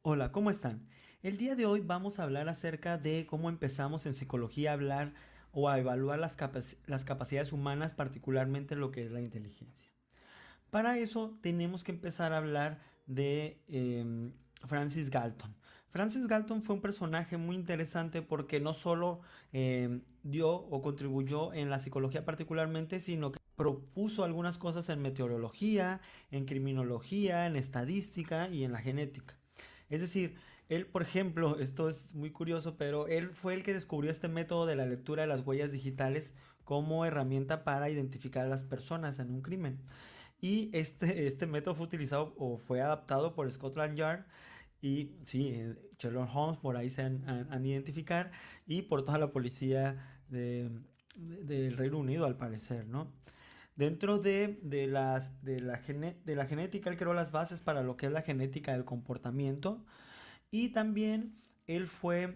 Hola, ¿cómo están? El día de hoy vamos a hablar acerca de cómo empezamos en psicología a hablar o a evaluar las capacidades humanas, particularmente lo que es la inteligencia. Para eso tenemos que empezar a hablar de Francis Galton. Francis Galton fue un personaje muy interesante porque no solo dio o contribuyó en la psicología particularmente, sino que propuso algunas cosas en meteorología, en criminología, en estadística y en la genética. Es decir, él, por ejemplo, esto es muy curioso, pero él fue el que descubrió este método de la lectura de las huellas digitales como herramienta para identificar a las personas en un crimen. Y este método fue utilizado o fue adaptado por Scotland Yard y sí, Sherlock Holmes por ahí se han identificar y por toda la policía del Reino Unido al parecer, ¿no? Dentro de la genética, él creó las bases para lo que es la genética del comportamiento y también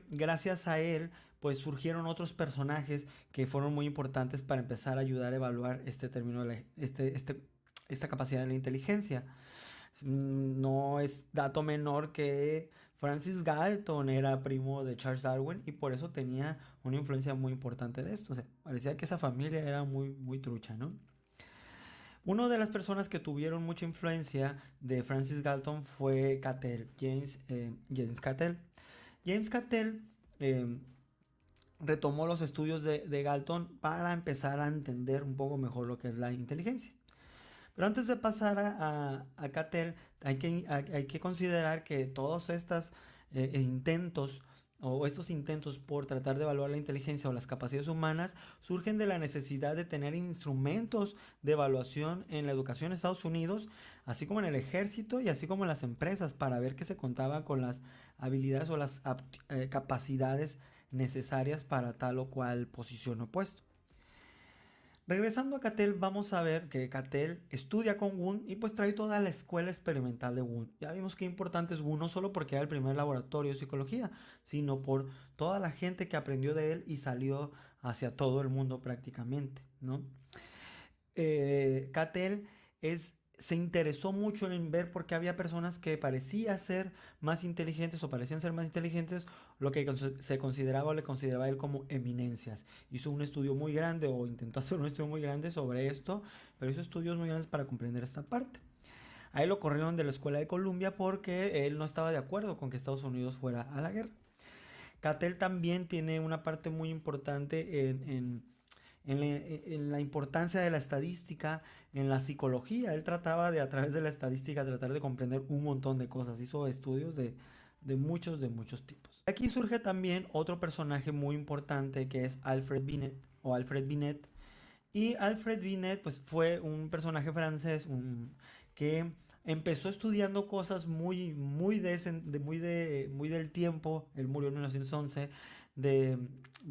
gracias a él, pues surgieron otros personajes que fueron muy importantes para empezar a ayudar a evaluar este término esta capacidad de la inteligencia. No es dato menor que Francis Galton era primo de Charles Darwin y por eso tenía una influencia muy importante de esto. O sea, parecía que esa familia era muy trucha, ¿no? Una de las personas que tuvieron mucha influencia de Francis Galton fue Cattell, James Cattell. James Cattell retomó los estudios de Galton para empezar a entender un poco mejor lo que es la inteligencia. Pero antes de pasar a Cattell, hay que considerar que todos estos intentos o estos intentos por tratar de evaluar la inteligencia o las capacidades humanas surgen de la necesidad de tener instrumentos de evaluación en la educación en Estados Unidos, así como en el ejército y así como en las empresas, para ver que se contaba con las habilidades o las capacidades necesarias para tal o cual posición o puesto. Regresando a Cattell, vamos a ver que Cattell estudia con Wundt y pues trae toda la escuela experimental de Wundt. Ya vimos qué importante es Wundt, no solo porque era el primer laboratorio de psicología, sino por toda la gente que aprendió de él y salió hacia todo el mundo prácticamente, ¿no? Cattell se interesó mucho en ver por qué había personas que parecían ser más inteligentes o parecían ser más inteligentes, lo que se consideraba o le consideraba él como eminencias. Hizo un estudio muy grande o intentó hacer un estudio muy grande sobre esto, pero hizo estudios muy grandes para comprender esta parte. Ahí lo corrieron de la escuela de Columbia porque él no estaba de acuerdo con que Estados Unidos fuera a la guerra. Cattell también tiene una parte muy importante en la importancia de la estadística, en la psicología. Él trataba de, a través de la estadística, tratar de comprender un montón de cosas. Hizo estudios de muchos tipos. Aquí surge también otro personaje muy importante que es Alfred Binet o Alfred Binet. Y Alfred Binet pues, fue un personaje francés que empezó estudiando cosas muy del tiempo. Él murió en 1911 de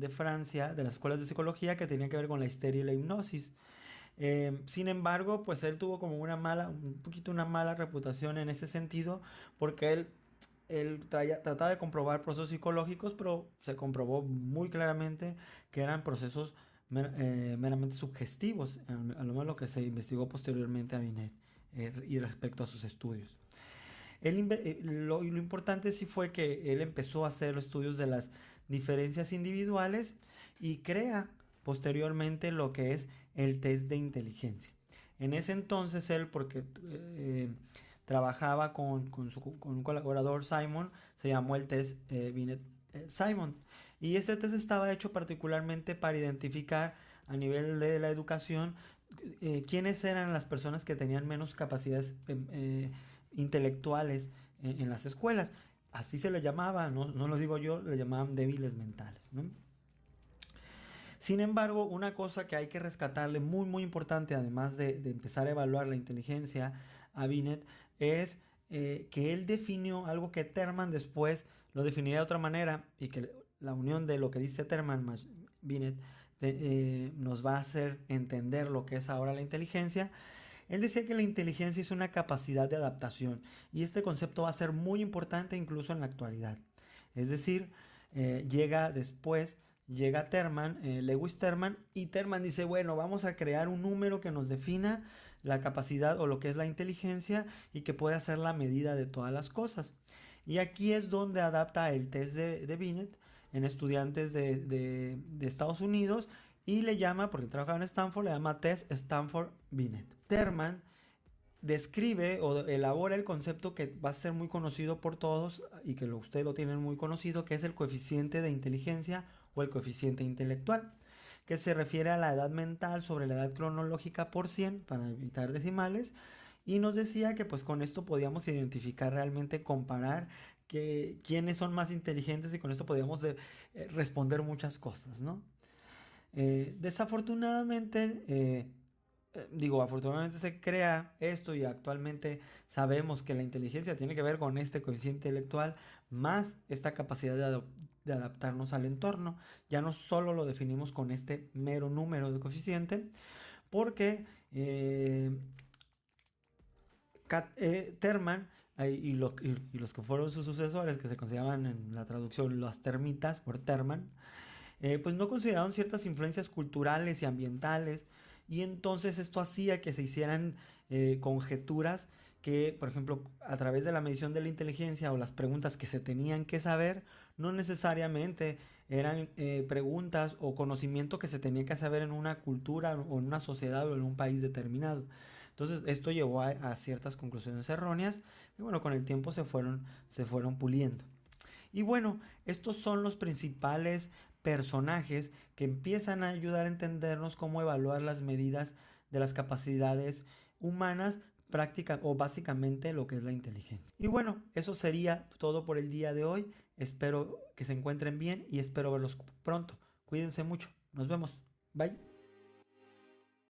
Francia, de las escuelas de psicología que tenían que ver con la histeria y la hipnosis. Sin embargo, pues él tuvo como un poquito una mala reputación en ese sentido, porque trataba de comprobar procesos psicológicos, pero se comprobó muy claramente que eran procesos meramente subjetivos, a lo menos lo que se investigó posteriormente a Binet y respecto a sus estudios. Lo importante sí fue que él empezó a hacer los estudios de las diferencias individuales y crea posteriormente lo que es el test de inteligencia. En ese entonces él, porque trabajaba con un colaborador, Simon, se llamó el test Binet Simon. Y este test estaba hecho particularmente para identificar a nivel de la educación quiénes eran las personas que tenían menos capacidades intelectuales en las escuelas. Así se les llamaba, no lo digo yo, le llamaban débiles mentales, ¿no? Sin embargo, una cosa que hay que rescatarle muy importante, además de empezar a evaluar la inteligencia a Binet, es que él definió algo que Terman después lo definiría de otra manera y que la unión de lo que dice Terman más Binet nos va a hacer entender lo que es ahora la inteligencia. Él decía que la inteligencia es una capacidad de adaptación y este concepto va a ser muy importante incluso en la actualidad. Es decir, llega después, llega Terman, Lewis Terman, y Terman dice, bueno, vamos a crear un número que nos defina la capacidad o lo que es la inteligencia y que pueda ser la medida de todas las cosas. Y aquí es donde adapta el test de Binet en estudiantes de Estados Unidos y le llama, porque trabajaba en Stanford, le llama test Stanford-Binet. Terman describe o elabora el concepto que va a ser muy conocido por todos y que ustedes lo tienen muy conocido, que es el coeficiente de inteligencia o el coeficiente intelectual, que se refiere a la edad mental sobre la edad cronológica por 100 para evitar decimales, y nos decía que pues con esto podíamos identificar realmente, comparar quiénes son más inteligentes, y con esto podíamos responder muchas cosas, ¿no? Desafortunadamente, afortunadamente se crea esto y actualmente sabemos que la inteligencia tiene que ver con este coeficiente intelectual más esta capacidad de adaptarnos al entorno. Ya no solo lo definimos con este mero número de coeficiente, porque Terman y los que fueron sus sucesores, que se consideraban en la traducción las termitas por Terman, pues no consideraban ciertas influencias culturales y ambientales, y entonces esto hacía que se hicieran conjeturas que, por ejemplo, a través de la medición de la inteligencia o las preguntas que se tenían que saber, no necesariamente eran preguntas o conocimiento que se tenía que saber en una cultura o en una sociedad o en un país determinado. Entonces esto llevó a ciertas conclusiones erróneas y bueno, con el tiempo se fueron puliendo. Y bueno, estos son los principales personajes que empiezan a ayudar a entendernos cómo evaluar las medidas de las capacidades humanas, práctica o básicamente lo que es la inteligencia. Y bueno, eso sería todo por el día de hoy. Espero que se encuentren bien y espero verlos pronto. Cuídense mucho. Nos vemos. Bye.